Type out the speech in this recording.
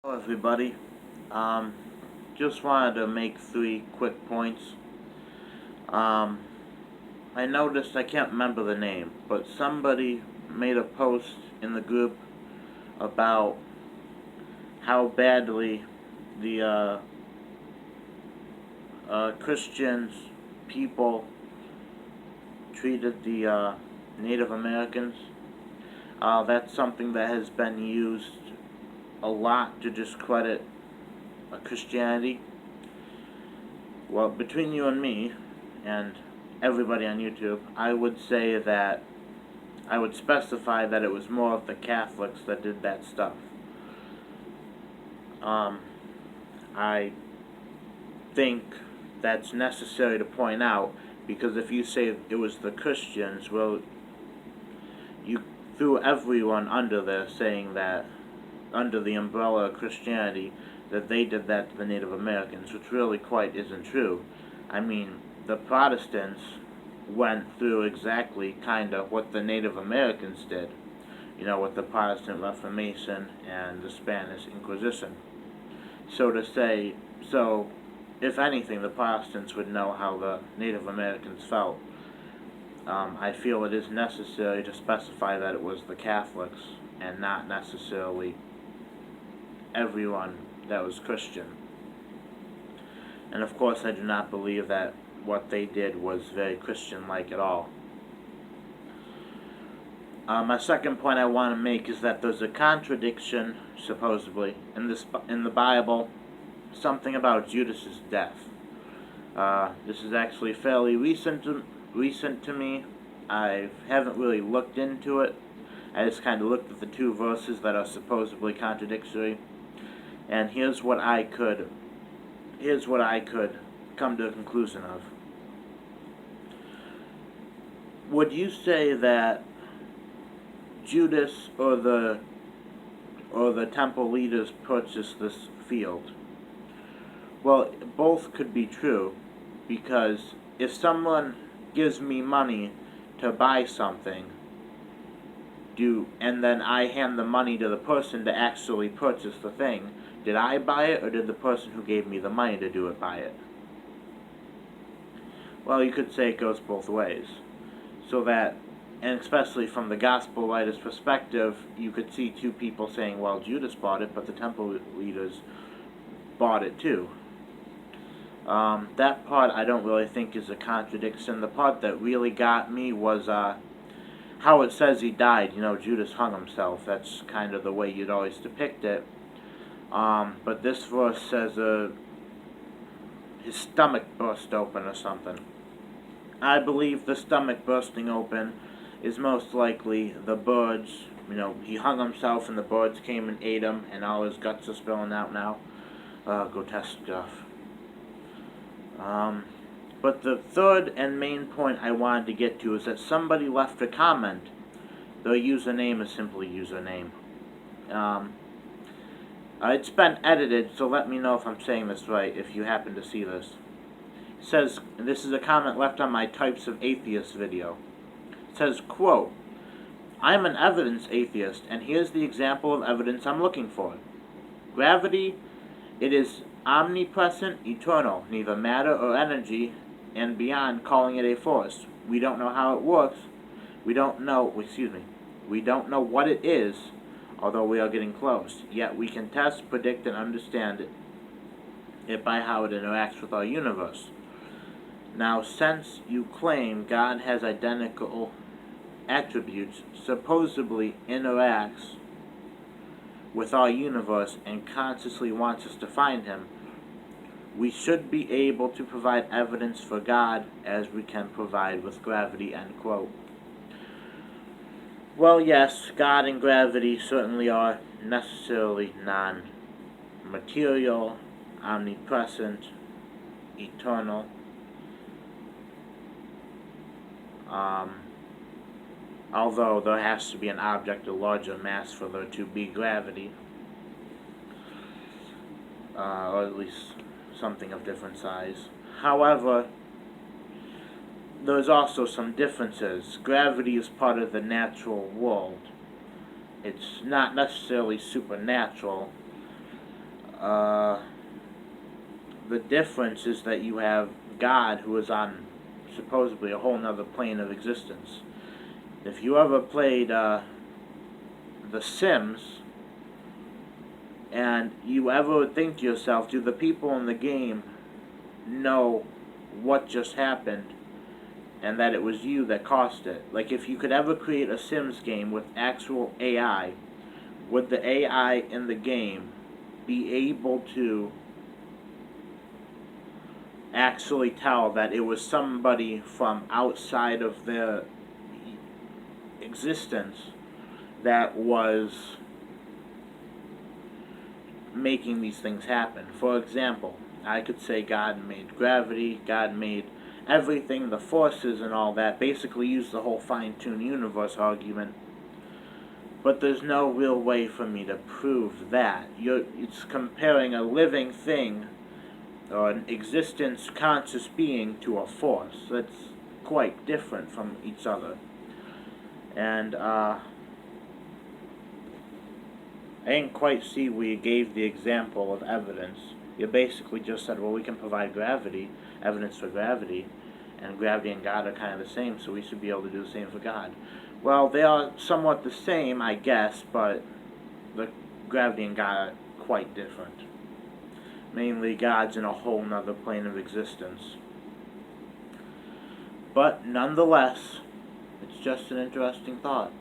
Hello everybody. Um, just wanted to make three quick points. Um, I noticed, I can't remember the name, but somebody made a post in the group about how badly the Christians people treated the Native Americans. That's something that has been used a lot to discredit Christianity. Well, between you and me, and everybody on YouTube, I would say that I would specify that it was more of the Catholics that did that stuff. Um, I think that's necessary to point out because if you say it was the Christians, well, you threw everyone under there saying that, under the umbrella of Christianity, that they did that to the Native Americans, which really quite isn't true. I mean, the Protestants went through exactly kind of what the Native Americans did, with the Protestant Reformation and the Spanish Inquisition. So to say, so if anything, the Protestants would know how the Native Americans felt. I feel it is necessary to specify that it was the Catholics and not necessarily everyone that was Christian. And of course, I do not believe that what they did was very Christian-like at all. My second point I want to make is that there's a contradiction, supposedly, in the Bible, something about Judas's death. This is actually fairly recent to me. I haven't really looked into it. I just kind of looked at the two verses that are supposedly contradictory, and here's what I could come to a conclusion of. Would you say that Judas or the temple leaders purchased this field? Well, both could be true, because if someone gives me money to buy something, and then I hand the money to the person to actually purchase the thing, did I buy it, or did the person who gave me the money to do it buy it? Well, you could say it goes both ways. So that, and especially from the gospel writer's perspective, you could see two people saying, well, Judas bought it, but the temple leaders bought it too. That part I don't really think is a contradiction. The part that really got me was how it says he died. Judas hung himself. That's kind of the way you'd always depict it. But this verse says his stomach burst open or something. I believe the stomach bursting open is most likely the birds. He hung himself and the birds came and ate him, and all his guts are spilling out now. Grotesque stuff. But the third and main point I wanted to get to is that somebody left a comment. Their username is simply username. It's been edited, so let me know if I'm saying this right, if you happen to see this. It says, and this is a comment left on my Types of Atheists video. It says, quote, I'm an evidence atheist, and here's the example of evidence I'm looking for. Gravity, it is omnipresent, eternal, neither matter or energy, and beyond calling it a force. We don't know how it works. We don't know what it is, although we are getting close. Yet we can test, predict, and understand it by how it interacts with our universe. Now, since you claim God has identical attributes, supposedly interacts with our universe, and consciously wants us to find him, we should be able to provide evidence for God as we can provide with gravity, end quote. Well, yes, God and gravity certainly are necessarily non-material, omnipresent, eternal. Although there has to be an object of larger mass for there to be gravity, or at least something of different size. However, there's also some differences. Gravity is part of the natural world. It's not necessarily supernatural. The difference is that you have God, who is on supposedly a whole nother plane of existence. If you ever played The Sims, and you ever think to yourself, do the people in the game know what just happened and that it was you that caused it? Like, if you could ever create a Sims game with actual AI, would the AI in the game be able to actually tell that it was somebody from outside of their existence that was making these things happen? For example, I could say God made gravity, God made everything, the forces and all that, basically use the whole fine-tuned universe argument, but there's no real way for me to prove that. It's comparing a living thing or an existence conscious being to a force. That's quite different from each other. And I didn't quite see where you gave the example of evidence. You basically just said, well, we can provide gravity, evidence for gravity, and gravity and God are kind of the same, so we should be able to do the same for God. Well, they are somewhat the same, I guess, but the gravity and God are quite different. Mainly, God's in a whole nother plane of existence. But nonetheless, it's just an interesting thought.